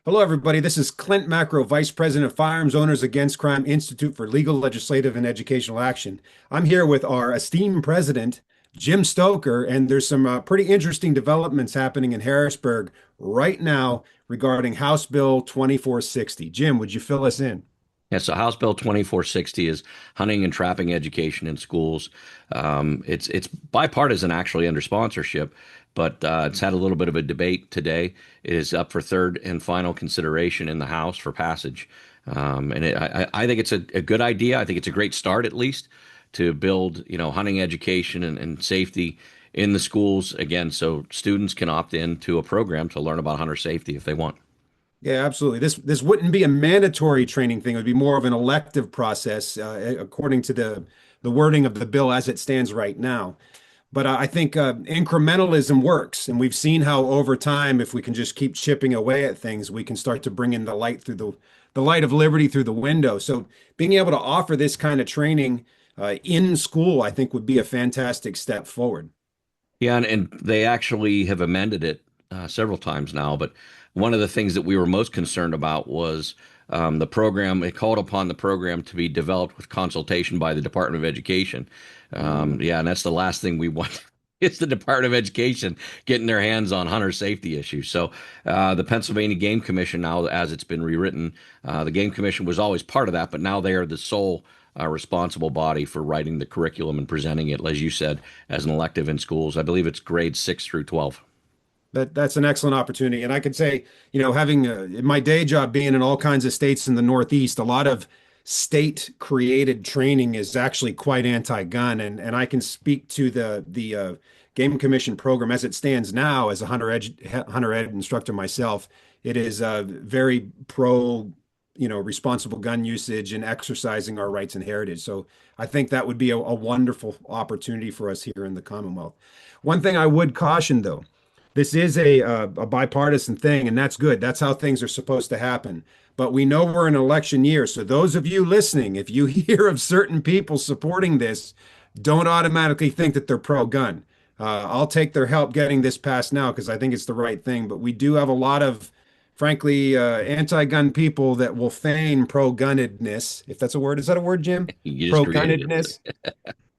Hello, everybody. This is Clint Macro, Vice President of Firearms Owners Against Crime Institute for Legal, Legislative, and Educational Action. I'm here with our esteemed president, Jim Stoker, and there's some pretty interesting developments happening in Harrisburg right now regarding House Bill 2460. Jim, would you fill us in? Yeah, so House Bill 2460 is hunting and trapping education in schools. It's bipartisan actually under sponsorship, but it's had a little bit of a debate today. It is up for third and final consideration in the House for passage. I think it's a good idea. I think it's a great start, at least, to build, hunting education and safety in the schools again, so students can opt in to a program to learn about hunter safety if they want. Yeah, absolutely. This wouldn't be a mandatory training thing. It would be more of an elective process, according to the wording of the bill as it stands right now. But I think incrementalism works, and we've seen how over time, if we can just keep chipping away at things, we can start to bring in the light through the light of liberty through the window. So being able to offer this kind of training in school, I think, would be a fantastic step forward. Yeah, and they actually have amended it several times now. But one of the things that we were most concerned about was the program. It called upon the program to be developed with consultation by the Department of Education. Yeah, and that's the last thing we want. It's the Department of Education getting their hands on hunter safety issues. So the Pennsylvania Game Commission now, as it's been rewritten, the Game Commission was always part of that, but now they are the sole responsible body for writing the curriculum and presenting it, as you said, as an elective in schools. I believe it's grades 6 through 12. That's an excellent opportunity. And I could say, having my day job being in all kinds of states in the Northeast, a lot of state created training is actually quite anti-gun. And I can speak to the Game Commission program as it stands now as a hunter ed instructor myself. It is very pro, responsible gun usage and exercising our rights and heritage. So I think that would be a wonderful opportunity for us here in the Commonwealth. One thing I would caution, though, this is a bipartisan thing, and that's good. That's how things are supposed to happen. But we know we're in an election year. So those of you listening, if you hear of certain people supporting this, don't automatically think that they're pro-gun. I'll take their help getting this passed now because I think it's the right thing. But we do have a lot of, frankly, anti-gun people that will feign pro-gunnedness, if that's a word. Is that a word, Jim? You just created Pro-gunnedness.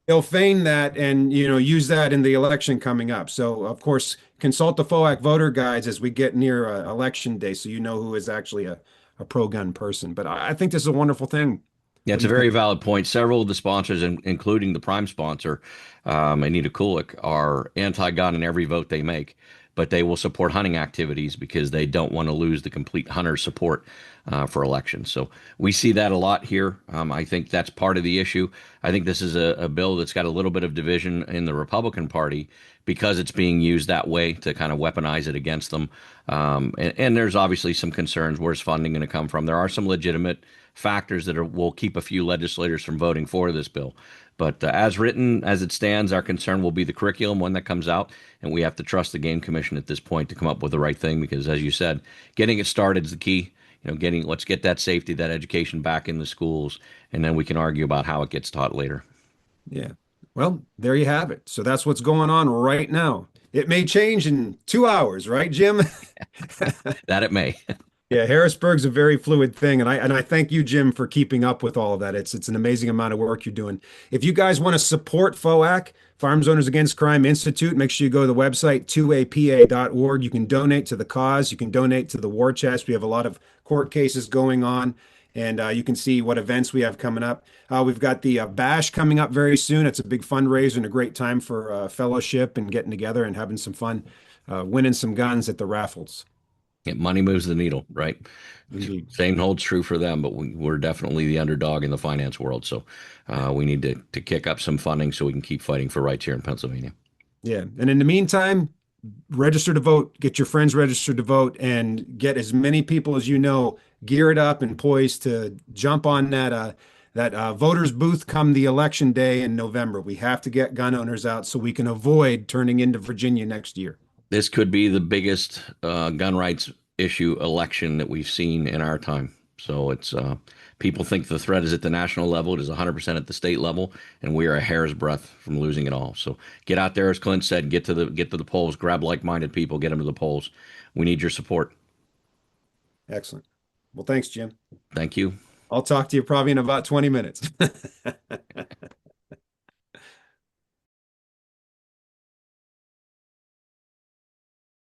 They'll feign that and use that in the election coming up. So of course, consult the FOAC voter guides as we get near election day, so you know who is actually a pro-gun person. But I think this is a wonderful thing. Yeah, What it's do a you very think? valid point. Several of the sponsors, including the prime sponsor, Anita Kulik, are anti-gun in every vote they make, but they will support hunting activities because they don't want to lose the complete hunter support for elections. So we see that a lot here. I think that's part of the issue. I think this is a bill that's got a little bit of division in the Republican Party because it's being used that way to kind of weaponize it against them. And there's obviously some concerns. Where's funding going to come from? There are some legitimate factors that will keep a few legislators from voting for this bill. But as written, as it stands, our concern will be the curriculum when that comes out, and we have to trust the Game Commission at this point to come up with the right thing. Because, as you said, getting it started is the key. Let's get that safety, that education back in the schools, and then we can argue about how it gets taught later. Yeah. Well, there you have it. So that's what's going on right now. It may change in 2 hours, right, Jim? That it may. Yeah, Harrisburg's a very fluid thing, and I thank you, Jim, for keeping up with all of that. It's an amazing amount of work you're doing. If you guys want to support FOAC, Farms Owners Against Crime Institute, make sure you go to the website 2apa.org. You can donate to the cause. You can donate to the war chest. We have a lot of court cases going on, and you can see what events we have coming up. We've got the bash coming up very soon. It's a big fundraiser and a great time for fellowship and getting together and having some fun, winning some guns at the raffles. Yeah, money moves the needle, right? Indeed. Same holds true for them, but we're definitely the underdog in the finance world. So we need to kick up some funding so we can keep fighting for rights here in Pennsylvania. Yeah. And in the meantime, register to vote, get your friends registered to vote, and get as many people as you know geared up and poised to jump on that voters booth come the election day in November. We have to get gun owners out so we can avoid turning into Virginia next year. This could be the biggest gun rights issue election that we've seen in our time. So it's people think the threat is at the national level. It is 100% at the state level, and we are a hair's breadth from losing it all. So get out there, as Clint said, get to the polls, grab like-minded people, get them to the polls. We need your support. Excellent. Well, thanks, Jim. Thank you. I'll talk to you probably in about 20 minutes.